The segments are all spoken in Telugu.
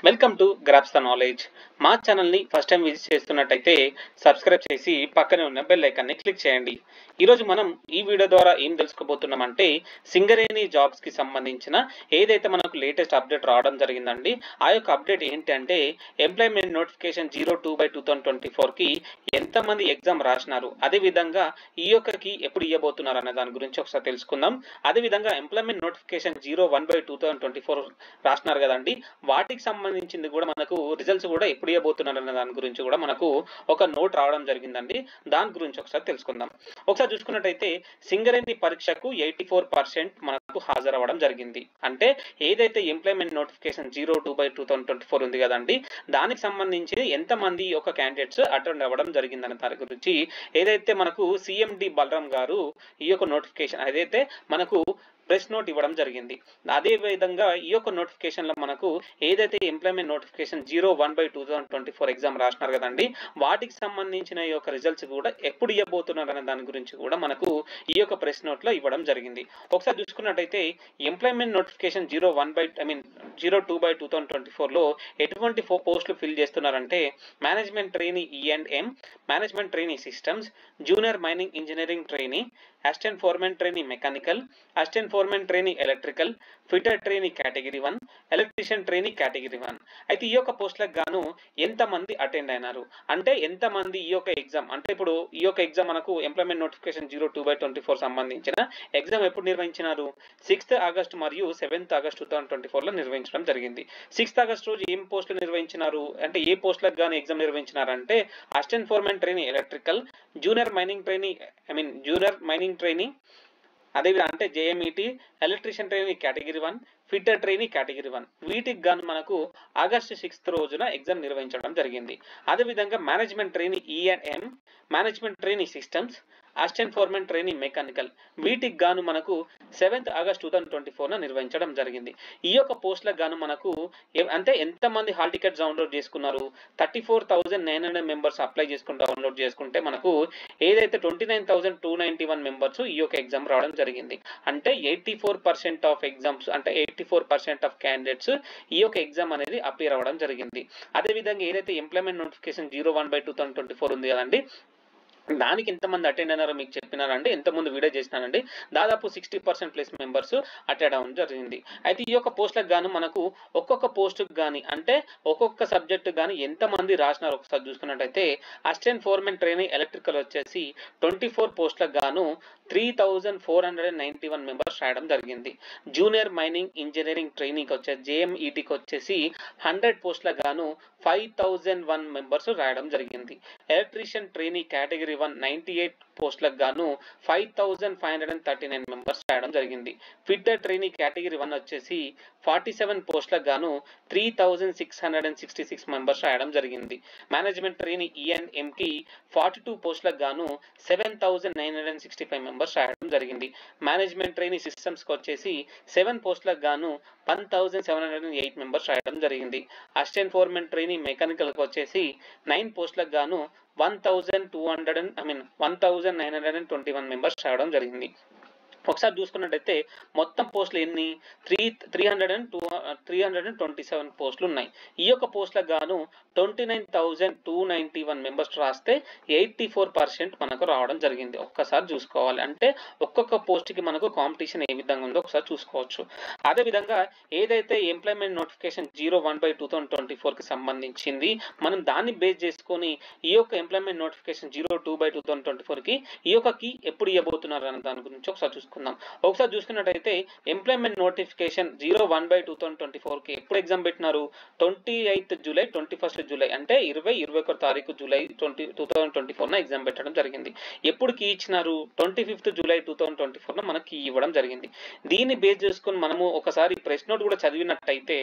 Welcome to grasp the knowledge. మా ఛానల్ని ఫస్ట్ టైం విజిట్ చేస్తున్నట్టయితే సబ్స్క్రైబ్ చేసి పక్కనే ఉన్న బెల్ ఐకాన్ని క్లిక్ చేయండి. ఈరోజు మనం ఈ వీడియో ద్వారా ఏం తెలుసుకోబోతున్నామంటే సింగరేణి జాబ్స్కి సంబంధించిన ఏదైతే మనకు లేటెస్ట్ అప్డేట్ రావడం జరిగిందండి. ఆ యొక్క అప్డేట్ ఏంటంటే ఎంప్లాయ్మెంట్ నోటిఫికేషన్ 02/2024కి ఎంతమంది ఎగ్జామ్ రాసినారు, అదేవిధంగా ఈ యొక్కకి ఎప్పుడు ఇవ్వబోతున్నారు అనే దాని గురించి ఒకసారి తెలుసుకుందాం. అదేవిధంగా ఎంప్లాయ్మెంట్ నోటిఫికేషన్ 01/2024 రాసినారు కదండి, వాటికి సంబంధించింది కూడా మనకు రిజల్ట్స్ కూడా ఎప్పుడు ఇవ్వబోతున్నారు అనే దాని గురించి కూడా మనకు ఒక నోట్ రావడం జరిగిందండి. దాని గురించి ఒకసారి తెలుసుకుందాం. ఒకసారి చూసుకున్నట్టయితే సింగరేణి పరీక్షకు 84% మనకు హాజరవ్వడం జరిగింది. అంటే ఏదైతే ఎంప్లాయ్మెంట్ నోటిఫికేషన్ 02/2024 ఉంది కదండి, దానికి సంబంధించి ఎంతమంది ఒక క్యాండిడేట్స్ అటెండ్ అవ్వడం జరిగిందనే దాని గురించి ఏదైతే మనకు సిఎండి బలరాం గారు ఈ యొక్క నోటిఫికేషన్ ఏదైతే మనకు ప్రెస్ నోట్ ఇవ్వడం జరిగింది. అదే విధంగా ఈ యొక్క నోటిఫికేషన్లో మనకు ఏదైతే ఎంప్లాయ్మెంట్ నోటిఫికేషన్ 01/2024 ఎగ్జామ్ రాసినారు కదండి, వాటికి సంబంధించిన ఈ యొక్క రిజల్ట్స్ కూడా ఎప్పుడు ఇవ్వబోతున్నారు అనే దాని గురించి కూడా మనకు ఈ యొక్క ప్రెస్ నోట్లో ఇవ్వడం జరిగింది. ఒకసారి చూసుకున్నట్టయితే ఎంప్లాయ్మెంట్ నోటిఫికేషన్ 02/2024లో ఎటువంటి పోస్టులు ఫిల్ చేస్తున్నారంటే management trainee E&M, management trainee systems, junior mining engineering trainee, assistant foreman trainee mechanical, assistant foreman trainee electrical, fitter trainee category 1, electrician trainee category 1. అయితే ఈ యొక్క పోస్టులకు గాను ఎంతమంది అటెండ్ అయినారు అంటే ఎంతమంది ఈ యొక్క ఎగ్జామ్ అంటే ఇప్పుడు ఈ యొక్క ఎగ్జామ్ మనకు ఎంప్లాయ్మెంట్ నోటిఫికేషన్ 02/24 సంబంధించిన ఎగ్జామ్ ఎప్పుడు నిర్వహించినారు? 6th ఆగస్టు మరియు 7th ఆగస్టు 2024లో నిర్వహించడం జరిగింది. 6th ఆగస్టు రోజు ఏం పోస్టులు నిర్వహించినారు అంటే ఏ పోస్టులకు గాను ఎగ్జామ్ నిర్వహించినారంటే assistant foreman trainee electrical, junior mining trainee అదేవిధంగా అంటే JMET, electrician trainee category 1, fitter trainee category 1. వీటికి గాను మనకు ఆగస్టు 6th రోజున ఎగ్జామ్ నిర్వహించడం జరిగింది. అదేవిధంగా management trainee E&M, management trainee systems, assistant foreman trainee mechanical, వీటికి గాను మనకు 7th ఆగస్టు 2024 నిర్వహించడం జరిగింది. ఈ యొక్క పోస్టులకు గాను మనకు అంటే ఎంతమంది హాల్ టికెట్స్ డౌన్లోడ్ చేసుకున్నారు? 34,900 మెంబర్స్ అప్లై చేసుకుని డౌన్లోడ్ చేసుకుంటే మనకు ఏదైతే 29,291 మెంబర్స్ ఈ యొక్క ఎగ్జామ్ రావడం జరిగింది. అంటే 84% ఆఫ్ ఎగ్జామ్స్ అంటే 84% ఆఫ్ క్యాండిడేట్స్ ఈ యొక్క ఎగ్జామ్ అనేది అపియర్ అవ్వడం జరిగింది. అదేవిధంగా ఏదైతే ఎంప్లాయ్మెంట్ నోటిఫికేషన్ 01/2024 ఉంది కదండి, దానికి ఎంతమంది అటెండ్ అయినారో మీకు చెప్పినారండి, ఎంతమంది వీడియో చేసినారండి, దాదాపు 60% ప్లస్ మెంబర్స్ అటెండ్ అవ్వడం జరిగింది. అయితే ఈ యొక్క పోస్టులకు గాను మనకు ఒక్కొక్క పోస్టుకు కానీ అంటే ఒక్కొక్క సబ్జెక్టు కానీ ఎంతమంది రాసినారు ఒకసారి చూసుకున్నట్టయితే అసిస్టెంట్ ఫోర్మెన్ ట్రైనీ ఎలక్ట్రికల్ వచ్చేసి 24 పోస్టులకు గాను 3,491 మెంబర్స్ రాయడం జరిగింది. జూనియర్ మైనింగ్ ఇంజనీరింగ్ ట్రైనీకి వచ్చేసి JMETకి వచ్చేసి 100 పోస్టులకు గాను 5,001 మెంబర్స్ రాయడం జరిగింది. ఎలక్ట్రీషియన్ ట్రైనీ కేటగిరీ 1 98 పోస్టులకు గాను 5,539 మెంబర్స్ రాయడం జరిగింది. ఫిటర్ ట్రైనీ కేటగిరీ 1 వచ్చేసి 47 పోస్టులకు గాను 3,666 మెంబర్స్ రాయడం జరిగింది. మేనేజ్మెంట్ ట్రైనీ E&Mకి 42 పోస్టులకు గాను 7,965 మెంబర్స్ రాయడం జరిగింది. మేనేజ్మెంట్ ట్రైనీ సిస్టమ్స్కి వచ్చేసి 7 పోస్టులకు గాను 1,708 మెంబర్స్ రాయడం జరిగింది. అసిస్టెంట్ ఫోర్మెన్ ట్రైనీ మెకానికల్కి వచ్చేసి 9 పోస్టులకు గాను 1,921 మెంబర్స్ రావడం జరిగింది. ఒకసారి చూసుకున్నట్టయితే మొత్తం పోస్టులు ఎన్ని 327 పోస్టులు ఉన్నాయి. ఈ యొక్క పోస్టులకు గాను 29,291 మెంబర్స్ రాస్తే 84% మనకు రావడం జరిగింది. ఒక్కసారి చూసుకోవాలి అంటే ఒక్కొక్క పోస్ట్కి మనకు కాంపిటీషన్ ఏ విధంగా ఉందో ఒకసారి చూసుకోవచ్చు. అదేవిధంగా ఏదైతే ఎంప్లాయ్మెంట్ నోటిఫికేషన్ 01/2024కి సంబంధించింది మనం దాన్ని బేస్ చేసుకొని ఈ యొక్క ఎంప్లాయ్మెంట్ నోటిఫికేషన్ 02/2024కి ఈ యొక్కకి ఎప్పుడు ఇవ్వబోతున్నారు అనే దాని గురించి ఒకసారి చూసుకుందాం. ఒకసారి చూసుకున్నట్టయితే ఎంప్లాయ్మెంట్ నోటిఫికేషన్ 01/2024కి ఎప్పుడు ఎగ్జామ్ పెట్టినారు? 28th జూలై 21st జూలై అంటే 21 తారీఖు జూలై 2024 ఎగ్జామ్ పెట్టడం జరిగింది. ఎప్పుడుకి ఇచ్చినారు? 25th జూలై 2024 మనకి ఇవ్వడం జరిగింది. దీన్ని బేస్ చేసుకొని మనము ఒకసారి ప్రెస్ నోట్ కూడా చదివినట్టయితే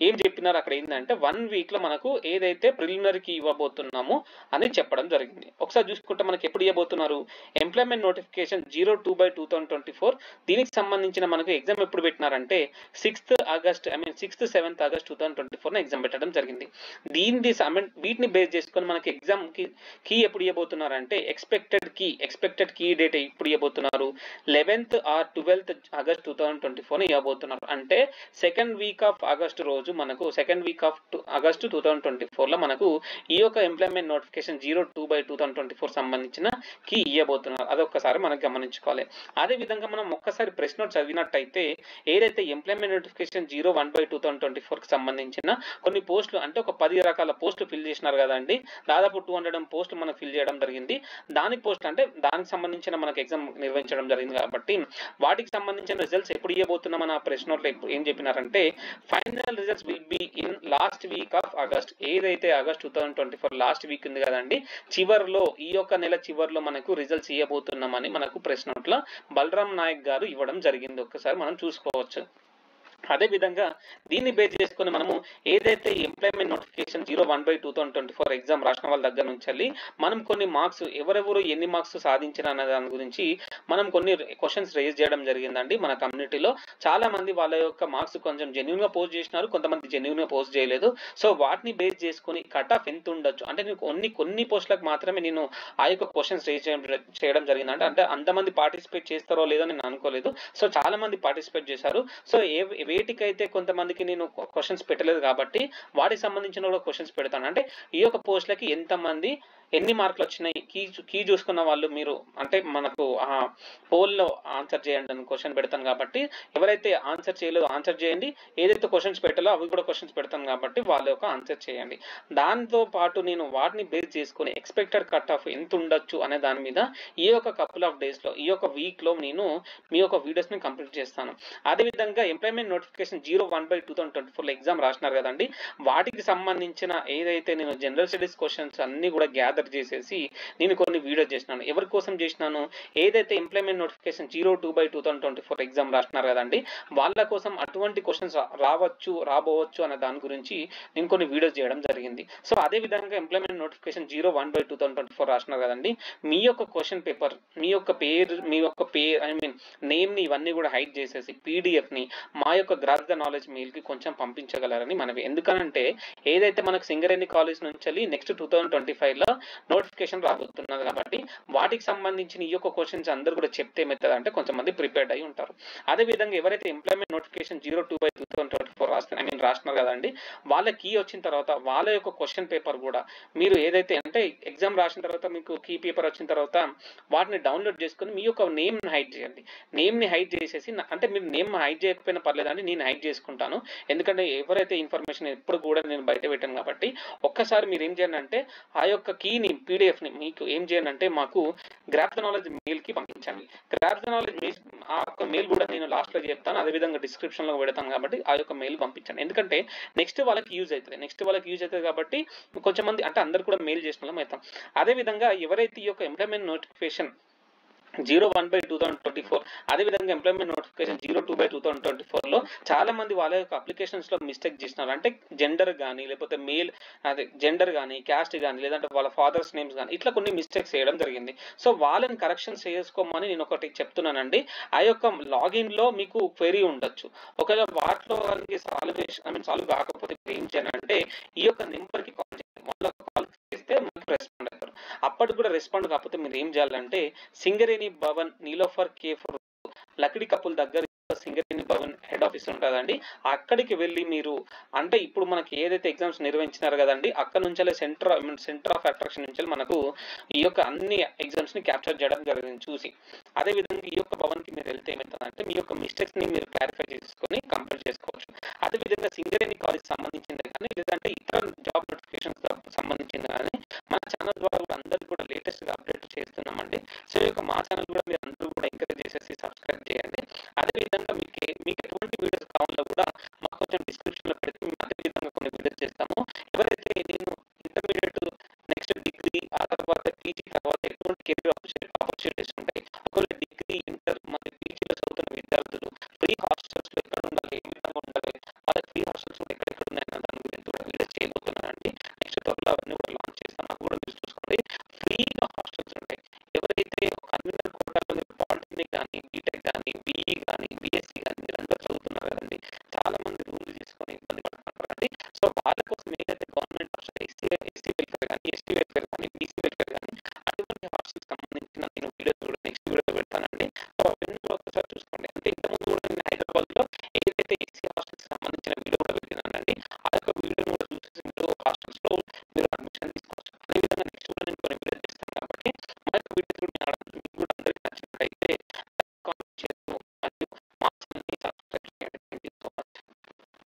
ఏం చెప్పినారు అక్కడ ఏంటంటే 1 వీక్లో మనకు ఏదైతే ప్రిలిమినరీకి ఇవ్వబోతున్నామో అని చెప్పడం జరిగింది. ఒకసారి చూసుకుంటే మనకి ఎప్పుడు ఇవ్వబోతున్నారు? Employment notification 02/2024 2024. దీనికి సంబంధించిన మనకు ఎగ్జామ్ ఎప్పుడు పెట్టినారంటే 6th August 6th 7th August 2024 exam పెట్టడం జరిగింది. వీటిని బేస్ చేసుకొని మనకి ఎగ్జామ్ కీ ఎప్పుడు ఇవ్వబోతున్నారంటే ఎక్స్పెక్టెడ్ కీ డేట్ ఎప్పుడు ఇవ్వబోతున్నారు 11th or 12th ఆగస్ట్ 2024 ఇవ్వబోతున్నారు. అంటే సెకండ్ వీక్ ఆఫ్ ఆగస్ట్ రోజు మనకు ఆగస్ట్ 2024 లో మనకు ఈ యొక్క ఎంప్లాయ్మెంట్ నోటిఫికేషన్ 02/2024 సంబంధించిన కీ ఇవ్వబోతున్నారు. అదొక్కసారి మనం గమనించుకోవాలి. అదే విధంగా మనం ఒక్కసారి ప్రెస్ నోట్ చదివినట్టయితే ఏదైతే ఎంప్లాయ్మెంట్ నోటిఫికేషన్ 01/2024 కి సంబంధించిన కొన్ని పోస్టులు అంటే ఒక 10 రకాల పోస్టులు ఫిల్ చేసినారు కదండి. దాదాపు 200 పోస్టులు మనకు ఫిల్ చేయడం జరిగింది. దానికి సంబంధించిన మనకు ఎగ్జామ్ నిర్వహించడం జరిగింది కాబట్టి వాటికి సంబంధించిన రిజల్ట్స్ ఎప్పుడు ఇవ్వబోతున్నాం మన ప్రెస్ నోట్లో ఏం చెప్పినారంటే final results will be in last week of August. ఏదైతే ఆగస్ట్ 2024 లాస్ట్ వీక్ ఉంది కదండి, చివరిలో ఈ యొక్క నెల చివరిలో మనకు రిజల్ట్స్ ఇవ్వబోతున్నామని మనకు ప్రెస్ నోట్లో బలరాం నాయక్ గారు ఇవ్వడం జరిగింది. ఒక్కసారి మనం చూసుకోవచ్చు. అదే విధంగా దీన్ని బేస్ చేసుకుని మనము ఏదైతే ఎంప్లాయ్మెంట్ నోటిఫికేషన్ 01/2024 ఎగ్జామ్ రాసిన వాళ్ళ దగ్గర నుంచి వెళ్ళి మనం కొన్ని మార్క్స్ ఎవరెవరు ఎన్ని మార్క్స్ సాధించిన అనే దాని గురించి మనం కొన్ని క్వశ్చన్స్ రేజ్ చేయడం జరిగిందండి. మన కమ్యూనిటీలో చాలా మంది వాళ్ళ యొక్క మార్క్స్ కొంచెం జెన్యూన్ గా పోస్ట్ చేసినారు, కొంతమంది జెన్యూన్ గా పోస్ట్ చేయలేదు. సో వాటిని బేస్ చేసుకుని కట్ ఆఫ్ ఎంత ఉండొచ్చు అంటే నేను కొన్ని పోస్టులకు మాత్రమే నేను ఆ యొక్క క్వశ్చన్స్ రేజ్ చేయడం జరిగింది. అంటే అంతమంది పార్టిసిపేట్ చేస్తారో లేదో నేను అనుకోలేదు. సో చాలా మంది పార్టిసిపేట్ చేశారు. సో వేటికైతే కొంతమందికి నేను క్వశ్చన్స్ పెట్టలేదు కాబట్టి వాటికి సంబంధించిన కూడా క్వశ్చన్స్ పెడతాను. అంటే ఈ యొక్క పోస్టులకి ఎంతమంది ఎన్ని మార్కులు వచ్చినాయి కీ చూసుకున్న వాళ్ళు మీరు అంటే మనకు ఆ పోల్లో ఆన్సర్ చేయండి అని క్వశ్చన్ పెడతాను కాబట్టి ఎవరైతే ఆన్సర్ చేయలేదో ఆన్సర్ చేయండి, ఏదైతే క్వశ్చన్స్ పెట్టాలో అవి కూడా క్వశ్చన్స్ పెడతాను కాబట్టి వాళ్ళ యొక్క ఆన్సర్ చేయండి. దాంతో పాటు నేను వాటిని బేస్ చేసుకుని ఎక్స్పెక్టెడ్ కట్ ఆఫ్ ఎంత ఉండొచ్చు అనే దాని మీద ఈ యొక్క కపుల్ ఆఫ్ డేస్ లో ఈ యొక్క వీక్ లో నేను మీ యొక్క వీడియోస్ ని కంప్లీట్ చేస్తాను. అదేవిధంగా ఎంప్లాయ్మెంట్ నోటిఫికేషన్ 01/2024 ఎగ్జామ్ రాసినారు కదండి, వాటికి సంబంధించిన ఏదైతే నేను జనరల్ స్టడీస్ క్వశ్చన్స్ అన్ని కూడా గ్యాదర్ చేసేసి నేను కొన్ని వీడియోస్ చేసినాను. ఎవరి కోసం చేసినాను, ఏదైతే ఎంప్లాయ్మెంట్ నోటిఫికేషన్ 02/2024 ఎగ్జామ్ రాసినారు కదండి వాళ్ళ కోసం అటువంటి క్వశ్చన్స్ రాబోవచ్చు అనే దాని గురించి నేను కొన్ని వీడియోస్ చేయడం జరిగింది. సో అదే విధంగా ఎంప్లాయ్మెంట్ నోటిఫికేషన్ 01/2024 రాసినారు కదండి, మీ యొక్క క్వశ్చన్ పేపర్ మీ యొక్క పేరు నేమ్ ని ఇవన్నీ కూడా హైడ్ చేసేసి పీడిఎఫ్ ని మా యొక్క గ్రాస్ ద నాలెడ్జ్ మెయిల్ కి కొంచెం పంపించగలరని మనవి. ఎందుకనంటే ఏదైతే మనకు సింగరేణి కాలేజ్ నుంచి నెక్స్ట్ 2025 లో నోటిఫికేషన్ రాబోతున్నది కాబట్టి వాటికి సంబంధించిన ఈ యొక్క క్వశ్చన్స్ అందరూ కూడా చెప్తే ఏమవుతుంది అంటే కొంతమంది ప్రిపేర్డ్ అయి ఉంటారు. అదే విధంగా ఎవరైతే ఎంప్లాయ్మెంట్ నోటిఫికేషన్ 02/2024 రాస్తున్నారు కదండి వాళ్ళ కీ వచ్చిన తర్వాత వాళ్ళ యొక్క క్వశ్చన్ పేపర్ కూడా మీరు ఏదైతే అంటే ఎగ్జామ్ రాసిన తర్వాత మీకు కీ పేపర్ వచ్చిన తర్వాత వాటిని డౌన్లోడ్ చేసుకుని మీ యొక్క నేమ్ ని హైడ్ చేయండి. నేమ్ ని హైడ్ చేసేసి అంటే మీరు నేమ్ హైడ్ చేయకపోయినా పర్లేదండి, నేను హైడ్ చేసుకుంటాను. ఎందుకంటే ఎవరైతే ఇన్ఫర్మేషన్ ఎప్పుడు కూడా నేను బయట పెట్టాను కాబట్టి ఒక్కసారి మీరు ఏం చేయండి అంటే ఆ యొక్క కీని పీడిఎఫ్ ని మీకు ఏం చేయండి అంటే మాకు గ్రాఫ్ ద నాలెడ్జ్ మెయిల్ కి పంపించండి. గ్రాఫ్ ద నాలెడ్జ్ మెయిల్ ఆ యొక్క మెయిల్ కూడా నేను లాస్ట్ లో చెప్తాను, అదేవిధంగా డిస్క్రిప్షన్ లో పెడతాను కాబట్టి ఆ యొక్క మెయిల్ పంపించండి. ఎందుకంటే నెక్స్ట్ వాళ్ళకి యూజ్ అవుతుంది కాబట్టి కొంచెం మంది అంటే అందరు కూడా మెయిల్ చేసిన వాళ్ళం అవుతాం. అదేవిధంగా ఎవరైతే ఈ యొక్క ఎంప్లాయ్మెంట్ నోటిఫికేషన్ 01/2024 అదేవిధంగా ఎంప్లాయ్మెంట్ నోటిఫికేషన్ 02/2024 లో చాలా మంది వాళ్ళ యొక్క అప్లికేషన్స్ లో మిస్టేక్ చేసినారు. అంటే జెండర్ కానీ లేకపోతే జెండర్ కానీ క్యాస్ట్ కానీ లేదంటే వాళ్ళ ఫాదర్స్ నేమ్స్ కానీ ఇట్లా కొన్ని మిస్టేక్స్ చేయడం జరిగింది. సో వాళ్ళని కరెక్షన్స్ చేసుకోమని నేను ఒకటి చెప్తున్నానండి. ఆ యొక్క లాగిన్ లో మీకు క్వెరీ ఉండొచ్చు. ఒకవేళ వాటిలో సాల్వ్ కాకపోతే ఏం చేయాలంటే ఈ యొక్క నెంబర్ కి కాల్ చేయండి. వాళ్ళకి కాల్ చేస్తే మనకి రెస్పాండ్ అవుతారు. అప్పటికి కూడా రెస్పాండ్ కాకపోతే మీరు ఏం చేయాలంటే సింగరేణి భవన్ నీలోఫర్ కేఫ్ లక్డీ కపుల్ దగ్గర సింగరేణి భవన్ హెడ్ ఆఫీస్ ఉంటుందండి, అక్కడికి వెళ్ళి మీరు అంటే ఇప్పుడు మనకి ఏదైతే ఎగ్జామ్స్ నిర్వహించినారు కదండి అక్కడ నుంచి సెంటర్ ఆఫ్ అట్రాక్షన్ నుంచి మనకు ఈ యొక్క అన్ని ఎగ్జామ్స్ ని క్యాప్చర్ చేయడం జరిగింది చూసి. అదే విధంగా ఈ యొక్క భవన్ కి మీరు వెళ్తే ఏమవుతుందంటే మీ యొక్క మిస్టేక్స్ ని మీరు క్లారిఫై చేసుకొని కంప్లీట్ చేసుకోవచ్చు. అదే విధంగా సింగరేణి కాలేజ్ సంబంధించింది కానీ లేదంటే ఇతర జాబ్ నోటిఫికేషన్స్ సంబంధించింది కానీ మన ఛానల్ ద్వారా కూడా అందరికీ కూడా లేటెస్ట్ గా అప్డేట్ చేస్తున్నామండి. సో ఈ యొక్క మా ఛానల్ కూడా మీరు అందరూ కూడా ఎంకరేజ్ చేసేసి సబ్స్క్రైబ్ చేయండి. అదేవిధంగా మీకు ఎటువంటి వీడియోస్ కావాలో కూడా మాకు కొంచెం డిస్క్రిప్షన్ లో పెడితే మేము అదే విధంగా కొన్ని వీడియోస్ చేస్తాం.